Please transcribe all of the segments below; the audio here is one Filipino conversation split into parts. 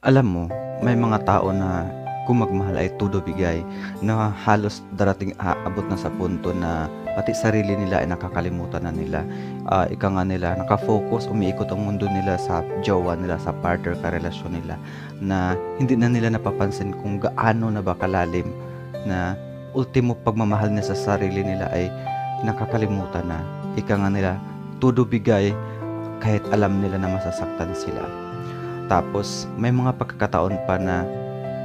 Alam mo, may mga tao na kung magmahal ay todo bigay, na halos aabot na sa punto na pati sarili nila ay nakakalimutan na nila. Ika nga nila, naka-focus, umiikot ang mundo nila sa jowa nila, sa partner, karelasyon nila, na hindi na nila napapansin kung gaano na ba kalalim na ultimo pagmamahal nila sa sarili nila ay nakakalimutan na. Ika nga nila, todo bigay kahit alam nila na masasaktan sila. Tapos may mga pagkakataon pa na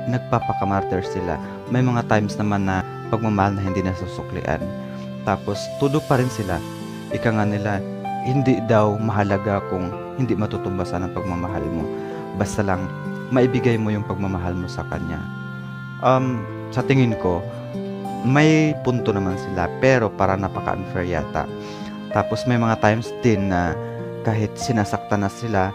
nagpapakamartyr sila. May mga times naman na pagmamahal na hindi nasusuklian. Tapos tudo pa rin sila. Ika nga nila, hindi daw mahalaga kung hindi matutumbasan ang pagmamahal mo. Basta lang maibigay mo yung pagmamahal mo sa kanya. Sa tingin ko, may punto naman sila pero para napaka-unfair yata. Tapos may mga times din na kahit sinasaktan na sila,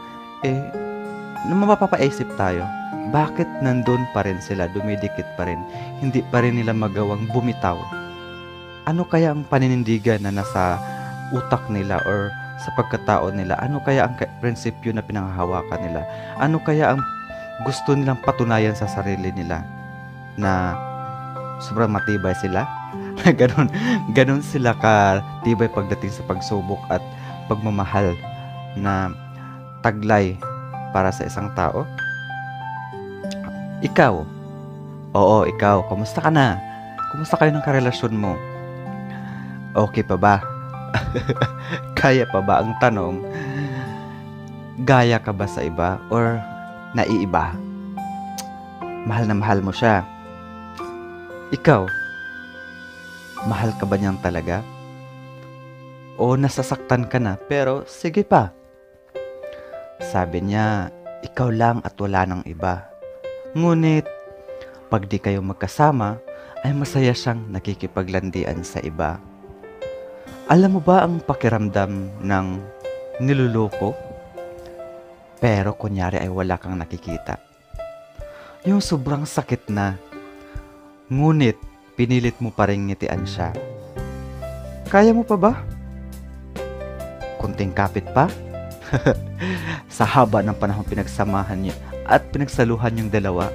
mapapaisip tayo, bakit nandun pa rin sila, dumidikit pa rin, hindi pa rin nila magawang bumitaw? Ano kaya ang paninindigan na nasa utak nila or sa pagkatao nila? Ano kaya ang prinsipyo na pinanghahawakan nila? Ano kaya ang gusto nilang patunayan sa sarili nila na sobrang matibay sila? Ganon sila katibay pagdating sa pagsubok at pagmamahal na taglay para sa isang tao? Ikaw, oo, ikaw, kumusta ka na? Kumusta kayo ng karelasyon mo? Okay pa ba? Kaya pa ba ang tanong? Gaya ka ba sa iba or naiiba? Mahal na mahal mo siya. Ikaw, mahal ka ba niyang talaga? O nasasaktan ka na pero sige pa. Sabi niya, ikaw lang at wala nang iba. Ngunit, pag di kayo magkasama, ay masaya siyang nakikipaglandian sa iba. Alam mo ba ang pakiramdam ng niluloko? Pero kunyari ay wala kang nakikita. Yung sobrang sakit na, ngunit pinilit mo pa rin ngitian siya. Kaya mo pa ba? Kunting kapit pa? Sa haba ng panahon pinagsamahan niyo at pinagsaluhan yung dalawa,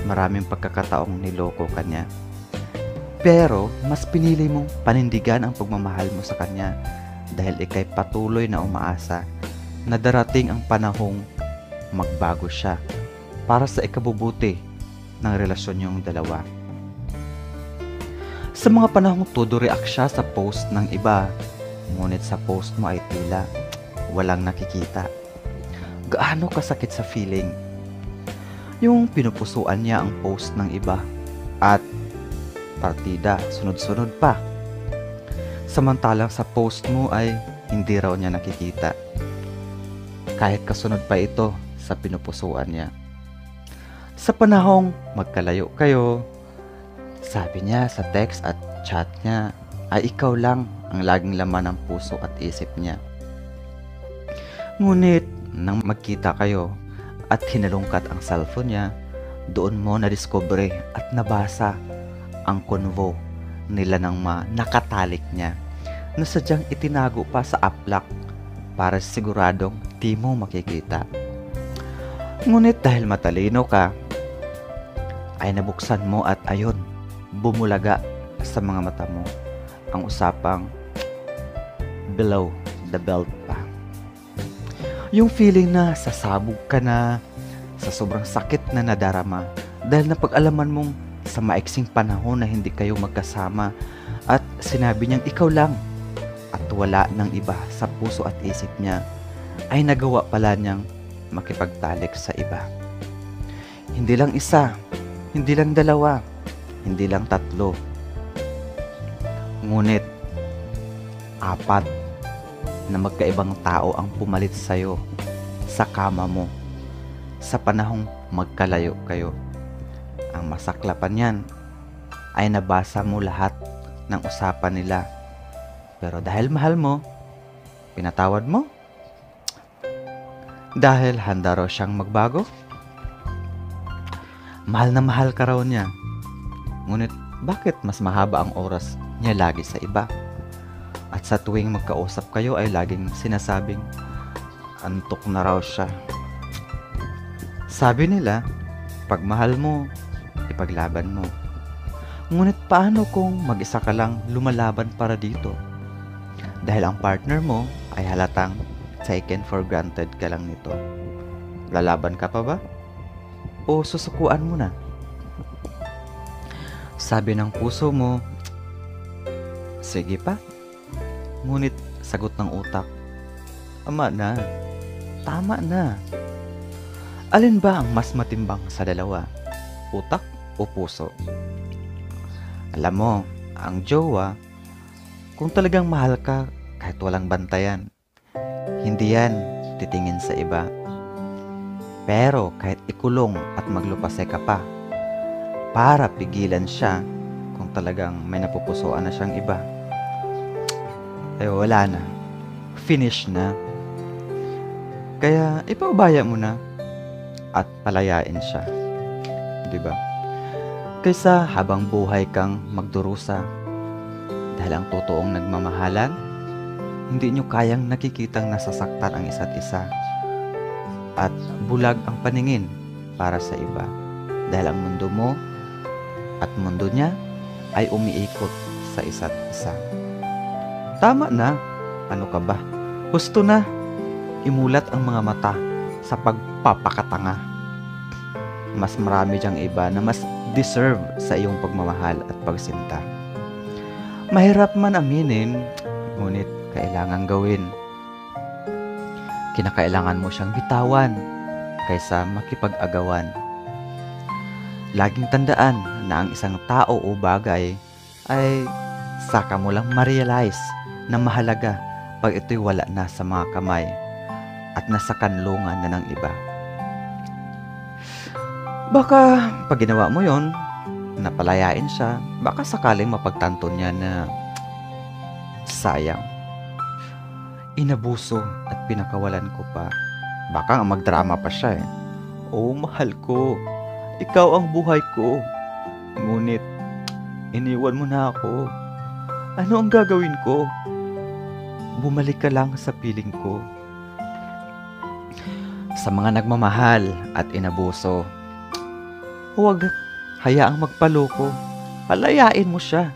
maraming pagkakataong niloko kanya. Pero mas pinili mong panindigan ang pagmamahal mo sa kanya dahil ikay patuloy na umaasa na darating ang panahong magbago siya para sa ikabubuti ng relasyon niyong dalawa. Sa mga panahong todo react siya sa post ng iba, ngunit sa post mo ay tila walang nakikita. Gaano kasakit sa feeling? Yung pinupusuan niya ang post ng iba at partida sunod-sunod pa. Samantalang sa post mo ay hindi raw niya nakikita. Kahit kasunod pa ito sa pinupusuan niya. Sa panahong magkalayo kayo, sabi niya sa text at chat niya ay ikaw lang ang laging laman ng puso at isip niya. Ngunit nang magkita kayo at hinalungkat ang cellphone niya, doon mo na-discover at nabasa ang convo nila ng nakatalik niya na sadyang itinago pa sa aplak para siguradong di mo makikita. Ngunit dahil matalino ka, ay nabuksan mo at ayon, bumulaga sa mga mata mo ang usapang below the belt pa. Yung feeling na sasabog ka na sa sobrang sakit na nadarama dahil napag-alaman mong sa maiksing panahon na hindi kayo magkasama at sinabi niyang ikaw lang at wala ng iba sa puso at isip niya, ay nagawa pala niyang makipagtalik sa iba. Hindi lang isa, hindi lang dalawa, hindi lang tatlo, ngunit apat na magkaibang tao ang pumalit sa'yo sa kama mo sa panahong magkalayo kayo. Ang masaklapan yan ay nabasa mo lahat ng usapan nila. Pero dahil mahal mo, pinatawad mo? Dahil handa raw siyang magbago? Mahal na mahal ka raw niya. Ngunit bakit mas mahaba ang oras niya lagi sa iba? At sa tuwing magkausap kayo ay laging sinasabing antok na raw siya. Sabi nila, pag mahal mo, ipaglaban mo. Ngunit paano kung mag-isa ka lang lumalaban para dito? Dahil ang partner mo ay halatang taken for granted ka lang nito. Lalaban ka pa ba? O susukuan mo na? Sabi ng puso mo, sige pa. Ngunit sagot ng utak, ama na, tama na. Alin ba ang mas matimbang sa dalawa? Utak o puso? Alam mo, ang jowa, kung talagang mahal ka kahit walang bantayan, hindi yan titingin sa iba. Pero kahit ikulong at maglupase ka pa, para pigilan siya kung talagang may napupusuan na siyang iba, ay wala na. Finish na. Kaya ipaubaya mo na at palayain siya. Diba? Kaysa habang buhay kang magdurusa dahil ang totoong nagmamahalan, hindi nyo kayang nakikitang nasasaktan ang isa't isa at bulag ang paningin para sa iba dahil ang mundo mo at mundo niya ay umiikot sa isa't isa. Tama na. Ano ka ba? Husto na. Imulat ang mga mata sa pagpapakatanga. Mas marami diyang iba na mas deserve sa iyong pagmamahal at pagsinta. Mahirap man aminin, ngunit kailangan gawin. Kinakailangan mo siyang bitawan kaysa makipag-agawan. Laging tandaan na ang isang tao o bagay ay saka mo lang ma-realize na mahalaga pag ito'y wala na sa mga kamay at nasa kanlungan na ng iba. Baka pag ginawa mo yon, napalayain siya, baka sakaling mapagtanto niya na sayang. Inabuso at pinakawalan ko pa. Baka nga magdrama pa siya eh. Oh, mahal ko. Ikaw ang buhay ko. Ngunit, iniwan mo na ako. Ano ang gagawin ko? Bumalik ka lang sa piling ko. Sa mga nagmamahal at inabuso, huwag hayaang magpaloko. Palayain mo siya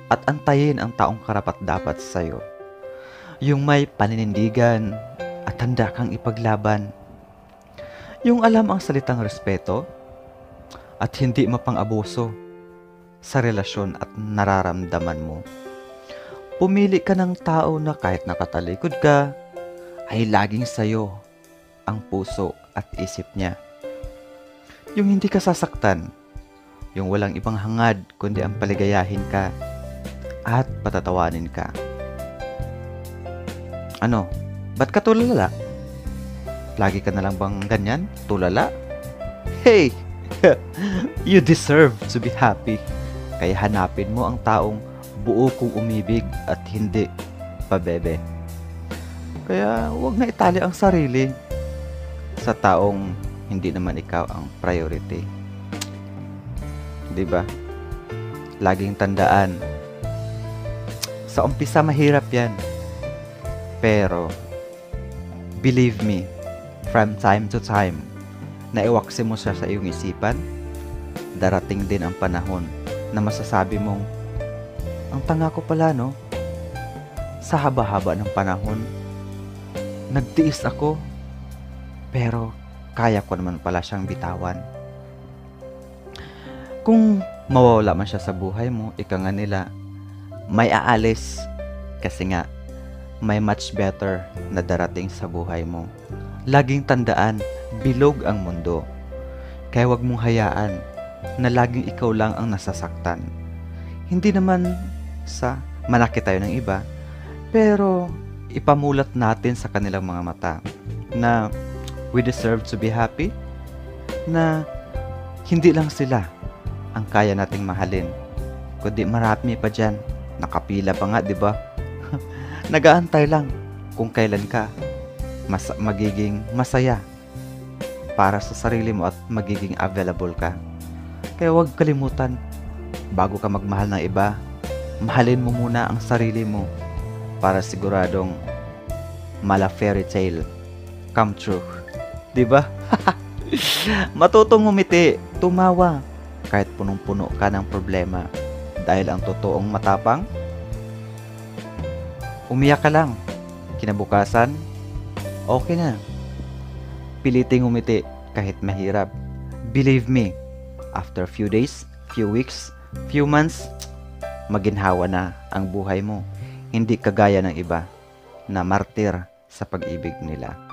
at antayin ang taong karapat-dapat sa'yo. Yung may paninindigan at handa kang ipaglaban. Yung alam ang salitang respeto at hindi mapang-abuso sa relasyon at nararamdaman mo. Pumili ka ng tao na kahit nakatalikod ka, ay laging sayo ang puso at isip niya. Yung hindi ka sasaktan, yung walang ibang hangad kundi ang paligayahin ka at patatawanin ka. Ano? Ba't ka tulala? Lagi ka na lang bang ganyan? Tulala? Hey! You deserve to be happy. Kaya hanapin mo ang taong buo kong umibig at hindi pabebe. Kaya huwag na itali ang sarili sa taong hindi naman ikaw ang priority. Diba? Laging tandaan, sa umpisa mahirap yan. Pero, believe me, from time to time, na iwaksi mo siya sa iyong isipan, darating din ang panahon na masasabi mong, ang tanga ko pala, no? Sa haba-haba ng panahon, nagtiis ako, pero kaya ko naman pala siyang bitawan. Kung mawawala man siya sa buhay mo, ika nga nila, may aalis kasi nga may much better na darating sa buhay mo. Laging tandaan, bilog ang mundo. Kaya wag mong hayaan na laging ikaw lang ang nasasaktan. Hindi naman sa manakit tayo ng iba, pero ipamulat natin sa kanilang mga mata na we deserve to be happy, na hindi lang sila ang kaya nating mahalin, kundi marami pa dyan, nakapila pa nga, di ba? Nagaantay lang kung kailan ka magiging masaya para sa sarili mo at magiging available ka. Kaya huwag kalimutan, bago ka magmahal ng iba, mahalin mo muna ang sarili mo para siguradong mala fairy tale come true. Diba? Matutong ngumiti, tumawa, kahit punong-puno ka ng problema. Dahil ang totoong matapang, umiyak ka lang. Kinabukasan, okay na. Piliting ngumiti kahit mahirap. Believe me, after few days, few weeks, few months, maginhawa na ang buhay mo. Hindi kagaya ng iba na martir sa pag-ibig nila.